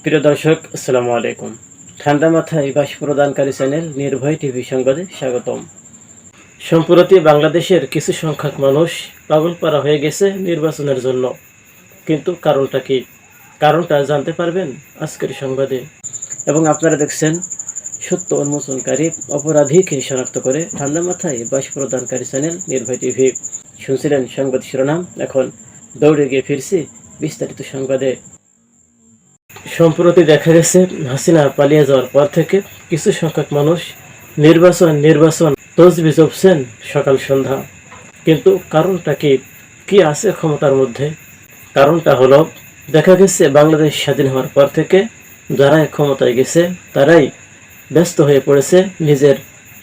প্রিয় দর্শক, আসসালামু আলাইকুম। ঠান্ডা মাথায় বাস প্রদানকারী চ্যানেল নির্ভয় টিভি সংবাদে স্বাগতম। সম্প্রতি বাংলাদেশের কিছু সংখ্যক মানুষ পাগলপাড়া হয়ে গেছে নির্বাচনের জন্য, কিন্তু কারণটা কি? কারণটা জানতে পারবেন আজকের সংবাদে। এবং আপনারা দেখছেন সত্য উন্মোচনকারী অপরাধীকে শনাক্ত করে ঠান্ডা মাথায় বাস প্রদানকারী চ্যানেল নির্ভয় টিভি। শুনছিলেন সংবাদ শিরোনাম, এখন দৌড়ে গিয়ে ফিরছি বিস্তারিত সংবাদে। সম্প্রতি দেখা গেছে হাসিনা পালিয়ে যাওয়ার পর থেকে কিছু সংখ্যক মানুষ নির্বাচন তসবি জপছেন সকাল সন্ধ্যা। কিন্তু কারণটা কি আছে ক্ষমতার মধ্যে? কারণটা হলো, দেখা গেছে বাংলাদেশ স্বাধীন হওয়ার পর থেকে যারা ক্ষমতায় গেছে তারাই ব্যস্ত হয়ে পড়েছে নিজের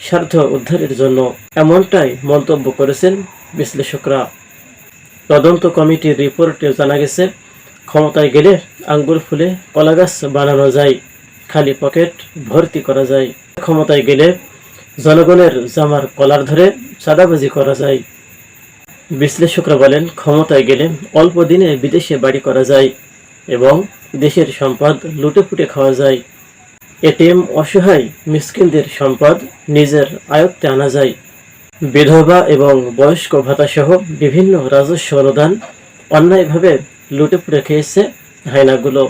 স্বার্থ উদ্ধারের জন্য, এমনটাই মন্তব্য করেছেন বিশ্লেষকরা। তদন্ত কমিটির রিপোর্টে জানা গেছে, ক্ষমতায় গেলে আঙ্গুর ফুলে কলাগাছ বানানো যায়, খালি পকেট ভর্তি করা যায়। ক্ষমতায় গেলে জনগণের জামার কলার ধরে চাঁদাবাজি করা যায়। বিশ্লেষকরা বলেন, ক্ষমতায় গেলে অল্প দিনে বিদেশে বাড়ি করা যায় এবং দেশের সম্পদ লুটেপুটে খাওয়া যায়। এটিএম অসহায় মিসকিনদের সম্পদ নিজের আয়ত্তে আনা যায়। বিধবা এবং বয়স্ক ভাতা সহ বিভিন্ন রাজস্ব অনুদান অন্যায়ভাবে লুটেপুটে খেয়েছে হায়নাগুলো।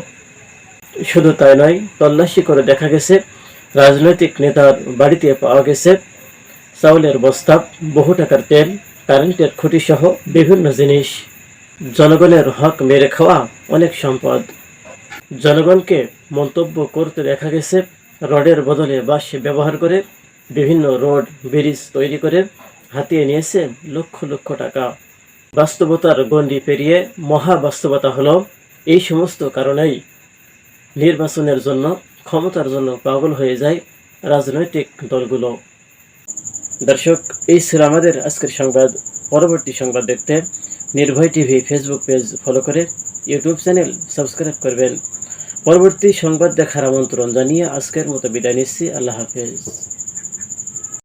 শুধু তাই নয়, তল্লাশি করে দেখা গেছে রাজনৈতিক নেতার বাড়িতে পাওয়া গেছে চাউলের বস্তা, বহু টাকার তেল, কারেন্টের খুঁটি সহ বিভিন্ন জিনিস। জনগণের হক মেরে খাওয়া অনেক সম্পদ। জনগণকে মন্তব্য করতে দেখা গেছে রডের বদলে বাঁশ ব্যবহার করে বিভিন্ন রোড ব্রিজ তৈরি করে হাতিয়ে নিয়েছে লক্ষ লক্ষ টাকা। বাস্তবতার গণ্ডি পেরিয়ে মহা বাস্তবতা হলো, এই সমস্ত কারণেই নির্বাচনের জন্য, ক্ষমতার জন্য পাগল হয়ে যায় রাজনৈতিক দলগুলো। দর্শক, এই ছিল আমাদের আজকের সংবাদ। পরবর্তী সংবাদ দেখতে নির্ভয় টিভি ফেসবুক পেজ ফলো করে ইউটিউব চ্যানেল সাবস্ক্রাইব করবেন। পরবর্তী সংবাদ দেখার আমন্ত্রণ জানিয়ে আজকের মতো বিদায় নিচ্ছি। আল্লাহ হাফেজ।